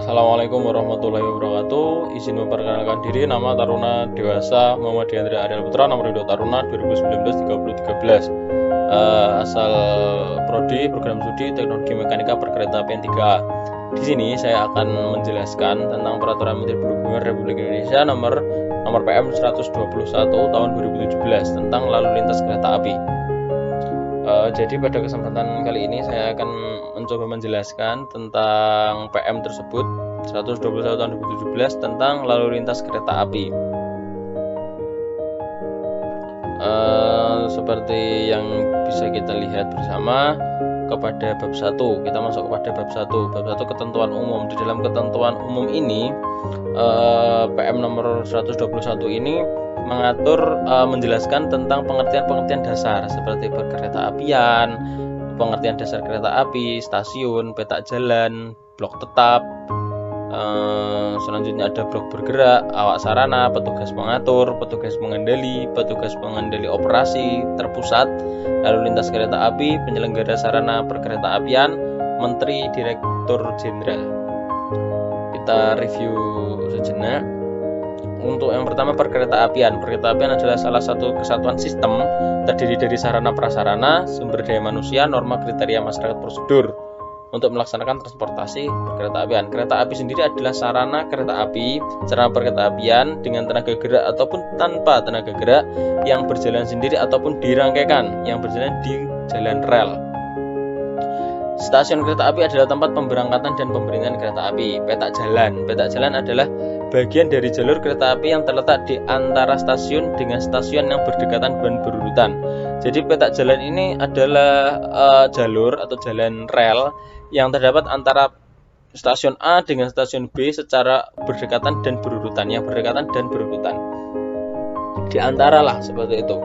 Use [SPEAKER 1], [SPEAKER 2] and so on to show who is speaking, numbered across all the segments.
[SPEAKER 1] Assalamualaikum warahmatullahi wabarakatuh. Izin memperkenalkan diri, nama Taruna Dewasa Muhammad Diandra Ariel Putra, nomor induk Taruna 2019-3013. Asal Prodi Program Studi Teknologi Mekanika Perkeretaapian 3A. Di sini saya akan menjelaskan tentang Peraturan Menteri Perhubungan Republik Indonesia nomor PM 121 tahun 2017 tentang lalu lintas kereta api. Jadi pada kesempatan kali ini saya akan mencoba menjelaskan tentang PM tersebut 121 tahun 2017 tentang lalu lintas kereta api. Seperti yang bisa kita lihat bersama kepada bab 1, kita masuk kepada bab 1. Bab 1 ketentuan umum. Di dalam ketentuan umum ini PM nomor 121 ini mengatur menjelaskan tentang pengertian-pengertian dasar seperti perkereta apian, pengertian dasar kereta api, stasiun, peta jalan, blok tetap. Selanjutnya ada blok bergerak, awak sarana, petugas pengatur, petugas pengendali, petugas pengendali operasi terpusat, lalu lintas kereta api, penyelenggara sarana perkereta apian, menteri, direktur jenderal. Kita review sejenak. Untuk yang pertama, perkereta apian. Perkereta apian adalah salah satu kesatuan sistem terdiri dari sarana prasarana, sumber daya manusia, norma kriteria masyarakat prosedur untuk melaksanakan transportasi perkereta apian. Kereta api sendiri adalah sarana kereta api, sarana perkereta apian dengan tenaga gerak ataupun tanpa tenaga gerak, yang berjalan sendiri ataupun dirangkaikan, yang berjalan di jalan rel. Stasiun kereta api adalah tempat pemberangkatan dan pemberhentian kereta api. Peta jalan adalah bagian dari jalur kereta api yang terletak di antara stasiun dengan stasiun yang berdekatan dan berurutan. Jadi peta jalan ini adalah jalur atau jalan rel yang terdapat antara stasiun A dengan stasiun B secara berdekatan dan berurutan, Di antara lah seperti itu.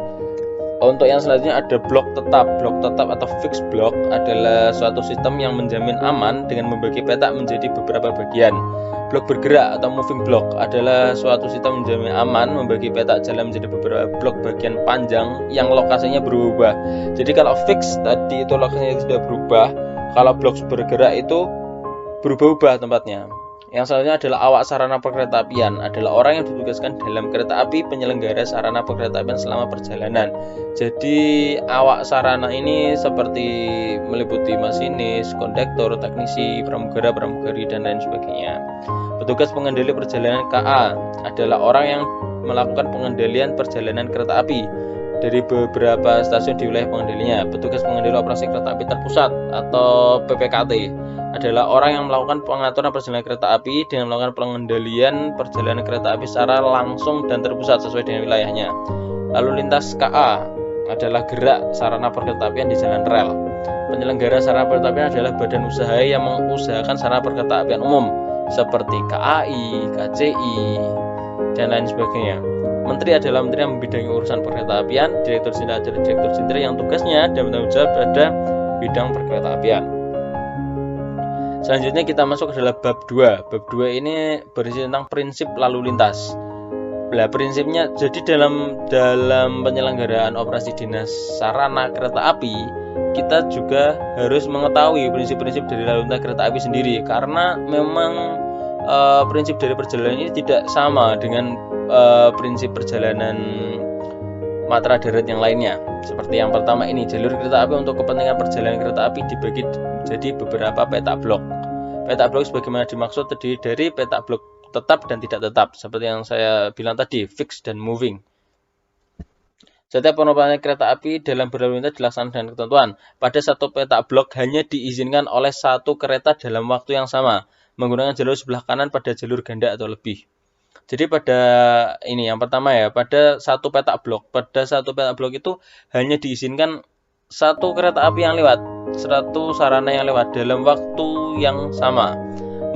[SPEAKER 1] Untuk yang selanjutnya ada blok tetap. Blok tetap atau fixed block adalah suatu sistem yang menjamin aman dengan membagi peta menjadi beberapa bagian. Blok bergerak atau moving block adalah suatu sistem menjamin aman membagi peta jalan menjadi beberapa blok bagian panjang yang lokasinya berubah. Jadi kalau fix tadi itu lokasinya tidak berubah, kalau blok bergerak itu berubah-ubah tempatnya. Yang selanjutnya adalah awak sarana perkeretaapian, adalah orang yang ditugaskan dalam kereta api penyelenggara sarana perkeretaapian selama perjalanan. Jadi awak sarana ini seperti meliputi masinis, kondektor, teknisi, pramugara-pramugari dan lain sebagainya. Petugas pengendali perjalanan KA adalah orang yang melakukan pengendalian perjalanan kereta api dari beberapa stasiun di wilayah pengendalinya. Petugas pengendali operasi kereta api terpusat atau PPKT adalah orang yang melakukan pengaturan perjalanan kereta api dengan melakukan pengendalian perjalanan kereta api secara langsung dan terpusat sesuai dengan wilayahnya. Lalu lintas KA adalah gerak sarana perkeretaapian di jalan rel. Penyelenggara sarana perkeretaapian adalah badan usaha yang mengusahakan sarana perkeretaapian umum seperti KAI, KCI, dan lain sebagainya. Menteri adalah menteri yang membidangi urusan perkeretaapian. Direktur jenderal adalah direktur jenderal yang tugasnya dan bertanggung jawab pada bidang perkeretaapian. Selanjutnya kita masuk ke dalam bab 2. Bab 2 ini berisi tentang prinsip lalu lintas. Nah, prinsipnya jadi dalam penyelenggaraan operasi dinas sarana kereta api, kita juga harus mengetahui prinsip-prinsip dari lalu lintas kereta api sendiri, karena memang prinsip dari perjalanan ini tidak sama dengan prinsip perjalanan matra darat yang lainnya. Seperti yang pertama ini, jalur kereta api untuk kepentingan perjalanan kereta api dibagi jadi beberapa peta blok. Peta blok sebagaimana dimaksud terdiri dari peta blok tetap dan tidak tetap, seperti yang saya bilang tadi, fixed dan moving. Setiap penerbangan kereta api dalam berlalu lintas dilaksanakan dengan ketentuan. Pada satu peta blok hanya diizinkan oleh satu kereta dalam waktu yang sama, menggunakan jalur sebelah kanan pada jalur ganda atau lebih. Jadi pada ini yang pertama ya, pada satu peta blok itu hanya diizinkan satu kereta api yang lewat, satu sarana yang lewat dalam waktu yang sama,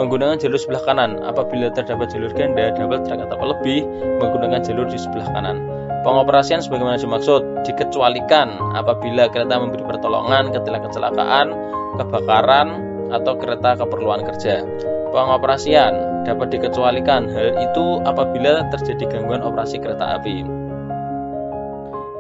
[SPEAKER 1] menggunakan jalur sebelah kanan. Apabila terdapat jalur ganda, double track atau lebih, menggunakan jalur di sebelah kanan. Pengoperasian sebagaimana dimaksud dikecualikan apabila kereta memberi pertolongan ketika kecelakaan, kebakaran, atau kereta keperluan kerja. Pengoperasian dapat dikecualikan, hal itu apabila terjadi gangguan operasi kereta api.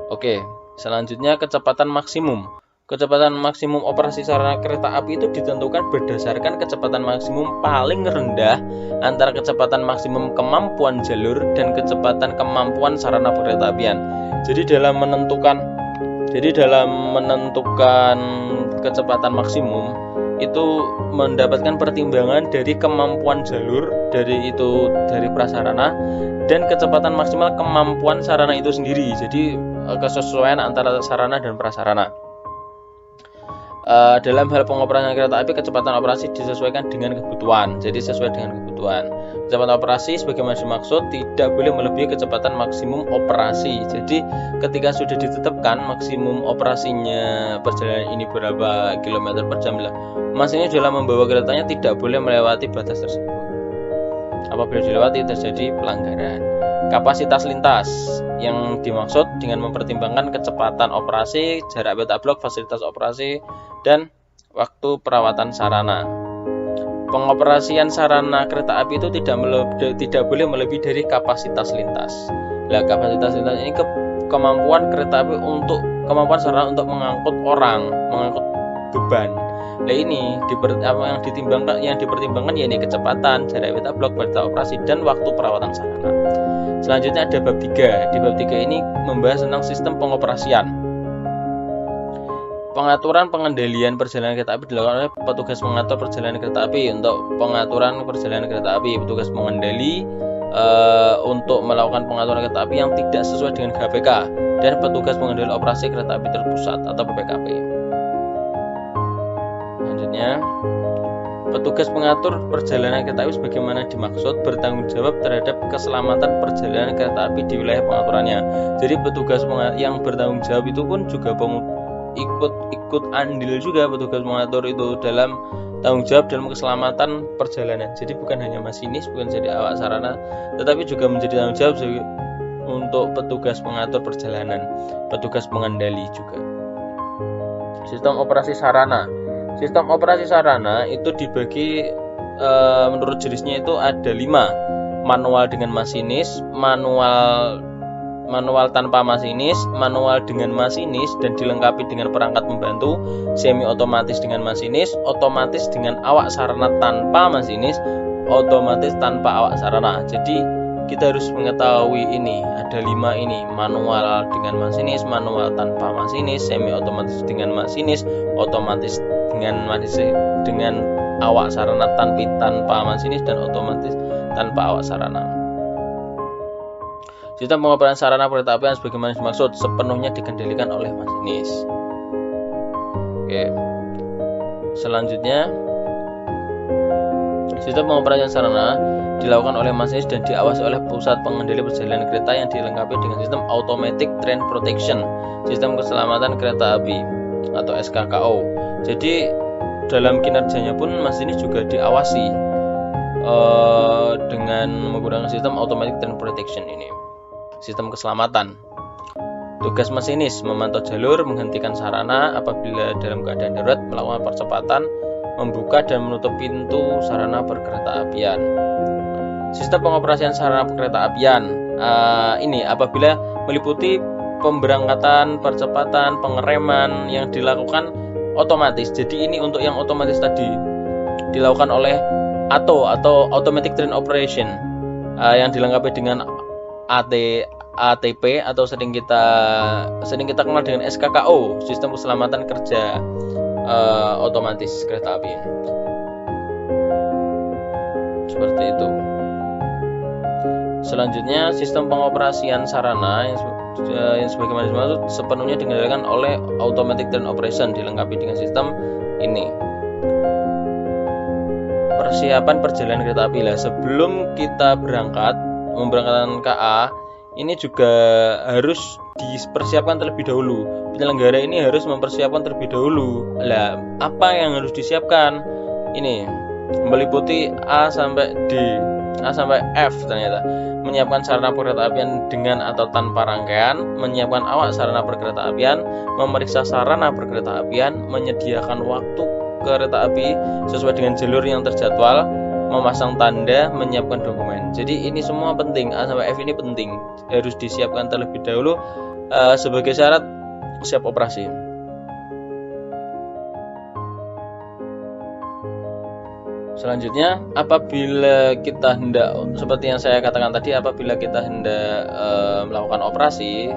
[SPEAKER 1] Oke, selanjutnya kecepatan maksimum. Kecepatan maksimum operasi sarana kereta api itu ditentukan berdasarkan kecepatan maksimum paling rendah antara kecepatan maksimum kemampuan jalur dan kecepatan kemampuan sarana perkeretaapian. Jadi dalam menentukan kecepatan maksimum itu mendapatkan pertimbangan dari kemampuan jalur dari prasarana dan kecepatan maksimal kemampuan sarana itu sendiri. Jadi kesesuaian antara sarana dan prasarana. Dalam hal pengoperasian kereta api, kecepatan operasi disesuaikan dengan kebutuhan. Jadi sesuai dengan kebutuhan. Kecepatan operasi sebagaimana dimaksud tidak boleh melebihi kecepatan maksimum operasi. Jadi ketika sudah ditetapkan maksimum operasinya perjalanan ini berapa kilometer per jam, masinis dalam membawa keretanya tidak boleh melewati batas tersebut. Apabila dilewati terjadi pelanggaran. Kapasitas lintas yang dimaksud dengan mempertimbangkan kecepatan operasi, jarak petak blok, fasilitas operasi, dan waktu perawatan sarana. Pengoperasian sarana kereta api itu tidak boleh melebihi dari kapasitas lintas. Kapasitas lintas ini kemampuan kereta api kemampuan sarana untuk mengangkut orang, mengangkut beban. Ini yang dipertimbangkan yakni kecepatan, jarak petak blok, batas operasi, dan waktu perawatan sarana. Selanjutnya ada bab 3. Di bab 3 ini membahas tentang sistem pengoperasian. Pengaturan pengendalian perjalanan kereta api dilakukan oleh petugas mengatur perjalanan kereta api. Untuk pengaturan perjalanan kereta api, petugas pengendali untuk melakukan pengaturan kereta api yang tidak sesuai dengan GPK, dan petugas pengendali operasi kereta api terpusat atau PPKP. Selanjutnya, petugas pengatur perjalanan kereta api sebagaimana dimaksud bertanggung jawab terhadap keselamatan perjalanan kereta api di wilayah pengaturannya. Jadi petugas yang bertanggung jawab itu pun juga ikut andil juga, petugas pengatur itu dalam tanggung jawab dalam keselamatan perjalanan. Jadi bukan hanya masinis, bukan jadi awak sarana, tetapi juga menjadi tanggung jawab untuk petugas pengatur perjalanan, petugas pengendali juga. Sistem operasi sarana. Sistem operasi sarana itu dibagi menurut jenisnya itu ada 5. Manual dengan masinis, manual tanpa masinis, manual dengan masinis dan dilengkapi dengan perangkat membantu, semi otomatis dengan masinis, otomatis dengan awak sarana tanpa masinis, otomatis tanpa awak sarana. Jadi kita harus mengetahui ini, ada 5 ini: manual dengan masinis, manual tanpa masinis, semi otomatis dengan masinis, otomatis dengan awak sarana tanpa masinis, dan otomatis tanpa awak sarana. Sistem pengoperasian sarana kereta api sebagaimana dimaksud sepenuhnya dikendalikan oleh masinis. Oke. Selanjutnya, sistem pengoperasian sarana dilakukan oleh masinis dan diawasi oleh pusat pengendali perjalanan kereta yang dilengkapi dengan sistem Automatic Train Protection, sistem keselamatan kereta api atau SKKO. Jadi dalam kinerjanya pun masinis juga diawasi dengan menggunakan sistem Automatic Train Protection ini, sistem keselamatan. Tugas masinis memantau jalur, menghentikan sarana apabila dalam keadaan darurat, melakukan percepatan, membuka dan menutup pintu sarana perkeretaapian. Sistem pengoperasian sarana perkeretaapian ini apabila meliputi pemberangkatan, percepatan, pengereman yang dilakukan otomatis. Jadi ini untuk yang otomatis tadi dilakukan oleh ATO atau Automatic Train Operation yang dilengkapi dengan ATP atau sering kita kenal dengan SKKO, sistem keselamatan kerja otomatis kereta api. Seperti itu. Selanjutnya, sistem pengoperasian sarana yang sebagaimana dimaksud sepenuhnya dikendalikan oleh Automatic Train Operation, dilengkapi dengan sistem ini. Persiapan perjalanan kereta api. Sebelum kita memberangkatkan KA, ini juga harus dipersiapkan terlebih dahulu. Penyelenggara ini harus mempersiapkan terlebih dahulu. Apa yang harus disiapkan? Ini meliputi A sampai D, A sampai F ternyata. Menyiapkan sarana perkeretaapian dengan atau tanpa rangkaian, menyiapkan awak sarana perkeretaapian, memeriksa sarana perkeretaapian, menyediakan waktu kereta api sesuai dengan jalur yang terjadwal, memasang tanda, menyiapkan dokumen. Jadi ini semua penting, A sampai F ini penting, harus disiapkan terlebih dahulu sebagai syarat siap operasi. Selanjutnya, apabila kita hendak, seperti yang saya katakan tadi, apabila kita hendak melakukan operasi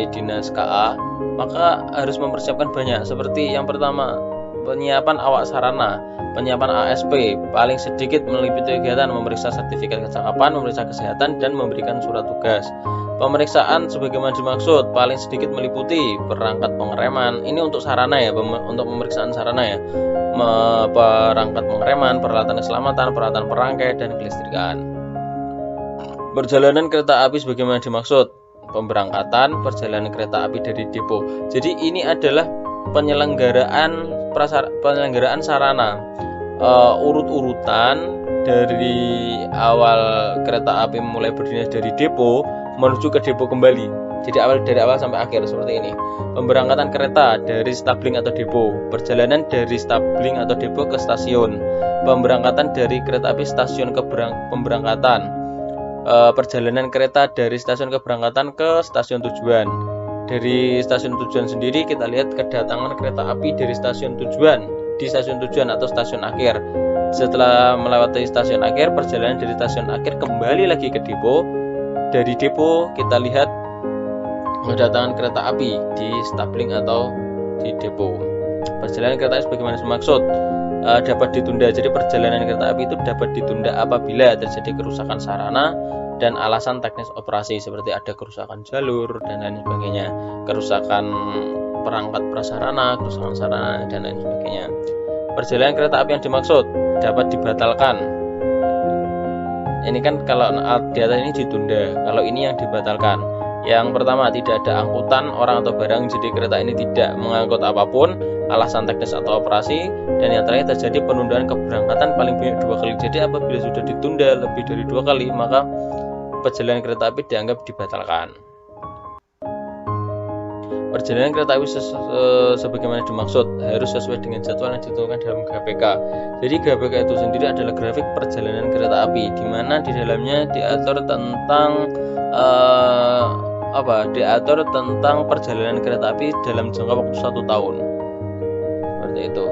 [SPEAKER 1] dinas KA, maka harus mempersiapkan banyak. Seperti yang pertama, penyiapan awak sarana, penyiapan ASP, paling sedikit meliputi kegiatan memeriksa sertifikat kecakapan, memeriksa kesehatan, dan memberikan surat tugas. Pemeriksaan sebagaimana dimaksud, paling sedikit meliputi perangkat pengereman. Ini untuk sarana ya, untuk pemeriksaan sarana ya. Perangkat pengereman, peralatan keselamatan, peralatan perangkai, dan kelistrikan. Perjalanan kereta api sebagaimana dimaksud, pemberangkatan, perjalanan kereta api dari depo. Jadi ini adalah penyelenggaraan sarana, urut-urutan dari awal kereta api mulai berdinas dari depo menuju ke depo kembali. Jadi dari awal sampai akhir seperti ini. Pemberangkatan kereta dari stabling atau depo, perjalanan dari stabling atau depo ke stasiun, pemberangkatan dari kereta api stasiun ke pemberangkatan, perjalanan kereta dari stasiun keberangkatan ke stasiun tujuan. Dari stasiun tujuan sendiri kita lihat kedatangan kereta api dari stasiun tujuan di stasiun tujuan atau stasiun akhir. Setelah melewati stasiun akhir, perjalanan dari stasiun akhir kembali lagi ke depo. Dari depo kita lihat kedatangan kereta api di stabling atau di depo. Perjalanan kereta api sebagaimana dimaksud dapat ditunda. Jadi perjalanan kereta api itu dapat ditunda apabila terjadi kerusakan sarana dan alasan teknis operasi seperti ada kerusakan jalur dan lain sebagainya, kerusakan perangkat prasarana, kerusakan sarana dan lain sebagainya. Perjalanan kereta api yang dimaksud dapat dibatalkan. Ini kan kalau di atas ini ditunda, kalau ini yang dibatalkan. Yang pertama, tidak ada angkutan orang atau barang, jadi kereta ini tidak mengangkut apapun, alasan teknis atau operasi. Dan yang terakhir, terjadi penundaan keberangkatan paling banyak 2 kali. Jadi apabila sudah ditunda lebih dari 2 kali, maka perjalanan kereta api dianggap dibatalkan. Perjalanan kereta api sebagaimana dimaksud harus sesuai dengan jadwal yang ditentukan dalam GPK. Jadi GPK itu sendiri adalah grafik perjalanan kereta api, di mana di dalamnya diatur tentang diatur tentang perjalanan kereta api dalam jangka waktu 1 tahun. Seperti itu.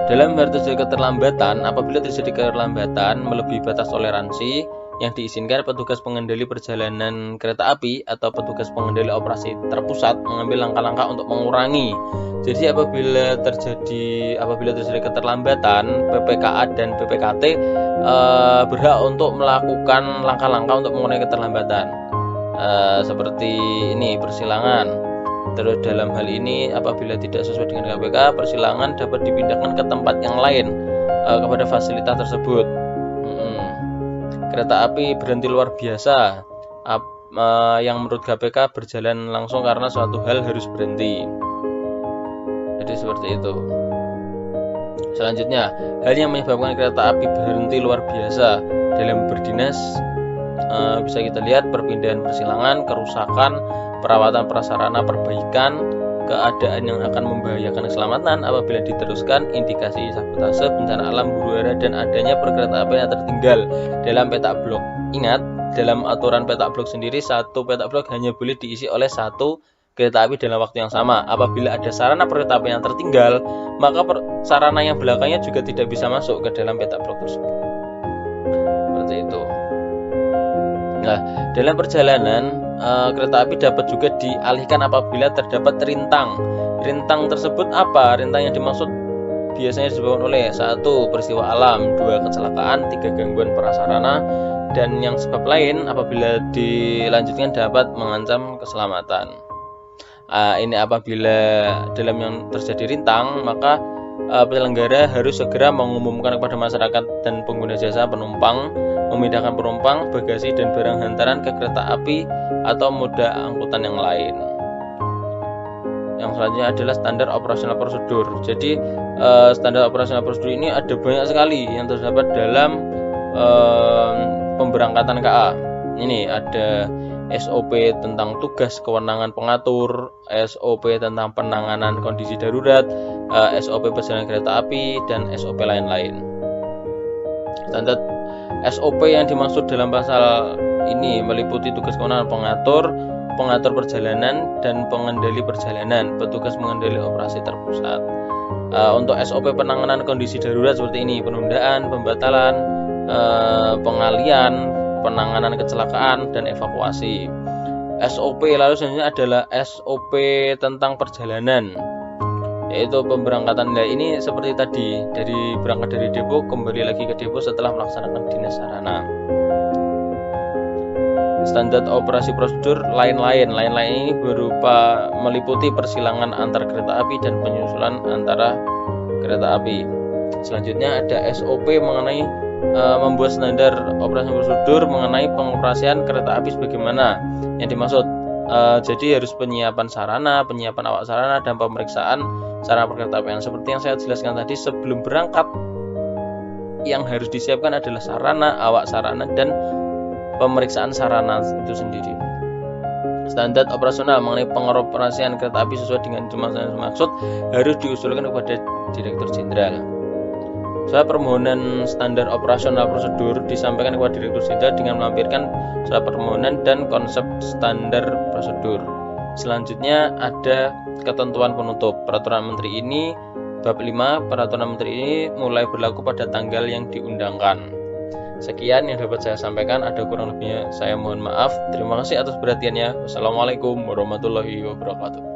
[SPEAKER 1] Dalam hal terjadi keterlambatan, apabila terjadi keterlambatan melebihi batas toleransi yang diizinkan, petugas pengendali perjalanan kereta api atau petugas pengendali operasi terpusat mengambil langkah-langkah untuk mengurangi. Jadi apabila terjadi keterlambatan, PPKA dan PPKT berhak untuk melakukan langkah-langkah untuk mengurangi keterlambatan. Seperti ini, persilangan. Terus dalam hal ini apabila tidak sesuai dengan KPK, persilangan dapat dipindahkan ke tempat yang lain kepada fasilitas tersebut. Kereta api berhenti luar biasa yang menurut KPK berjalan langsung karena suatu hal harus berhenti. Jadi seperti itu. Selanjutnya, hal yang menyebabkan kereta api berhenti luar biasa dalam berdinas bisa kita lihat perpindahan persilangan, kerusakan, perawatan prasarana, perbaikan, keadaan yang akan membahayakan keselamatan apabila diteruskan, indikasi sabotase, bencana alam, huru-hara, dan adanya perkereta apian yang tertinggal dalam petak blok. Ingat, dalam aturan petak blok sendiri, satu petak blok hanya boleh diisi oleh satu kereta api dalam waktu yang sama. Apabila ada sarana perkereta apian yang tertinggal, maka sarana yang belakangnya juga tidak bisa masuk ke dalam petak blok tersebut. Seperti itu. Nah, dalam perjalanan kereta api dapat juga dialihkan apabila terdapat rintang. Rintang tersebut apa? Rintang yang dimaksud biasanya disebabkan oleh 1. Peristiwa alam, 2. Kecelakaan, 3. Gangguan prasarana, dan yang sebab lain apabila dilanjutkan dapat mengancam keselamatan. Ini apabila dalam yang terjadi rintang, maka penyelenggara harus segera mengumumkan kepada masyarakat dan pengguna jasa penumpang memindahkan penumpang, bagasi, dan barang hantaran ke kereta api atau moda angkutan yang lain. Yang selanjutnya adalah standar operasional prosedur. Jadi standar operasional prosedur ini ada banyak sekali yang terdapat dalam pemberangkatan KA. Ini ada SOP tentang tugas kewenangan pengatur, SOP tentang penanganan kondisi darurat, SOP perjalanan kereta api, dan SOP lain-lain. Standar SOP yang dimaksud dalam pasal ini meliputi tugas kewenangan pengatur perjalanan dan pengendali perjalanan, petugas mengendali operasi terpusat. Untuk SOP penanganan kondisi darurat seperti ini: penundaan, pembatalan, pengalian, penanganan kecelakaan, dan evakuasi. SOP lalu selanjutnya adalah SOP tentang perjalanan, yaitu pemberangkatan. Nah, ini seperti tadi, berangkat dari depo kembali lagi ke depo setelah melaksanakan dinas sarana. Standar operasi prosedur lain-lain ini berupa meliputi persilangan antar kereta api dan penyusulan antara kereta api. Selanjutnya ada SOP mengenai membuat standar operasi prosedur mengenai pengoperasian kereta api sebagaimana yang dimaksud. Jadi harus penyiapan sarana, penyiapan awak sarana, dan pemeriksaan sarana perkeretaapian. Seperti yang saya jelaskan tadi, sebelum berangkat yang harus disiapkan adalah sarana, awak sarana, dan pemeriksaan sarana itu sendiri. Standar operasional mengenai pengoperasian kereta api sesuai dengan maksud harus diusulkan kepada Direktur Jenderal. Surat permohonan standar operasional prosedur disampaikan kepada Direktur Jenderal dengan melampirkan surat permohonan dan konsep standar prosedur. Selanjutnya ada ketentuan penutup. Peraturan Menteri ini bab 5, peraturan Menteri ini mulai berlaku pada tanggal yang diundangkan. Sekian yang dapat saya sampaikan, ada kurang lebihnya saya mohon maaf. Terima kasih atas perhatiannya. Wassalamualaikum warahmatullahi wabarakatuh.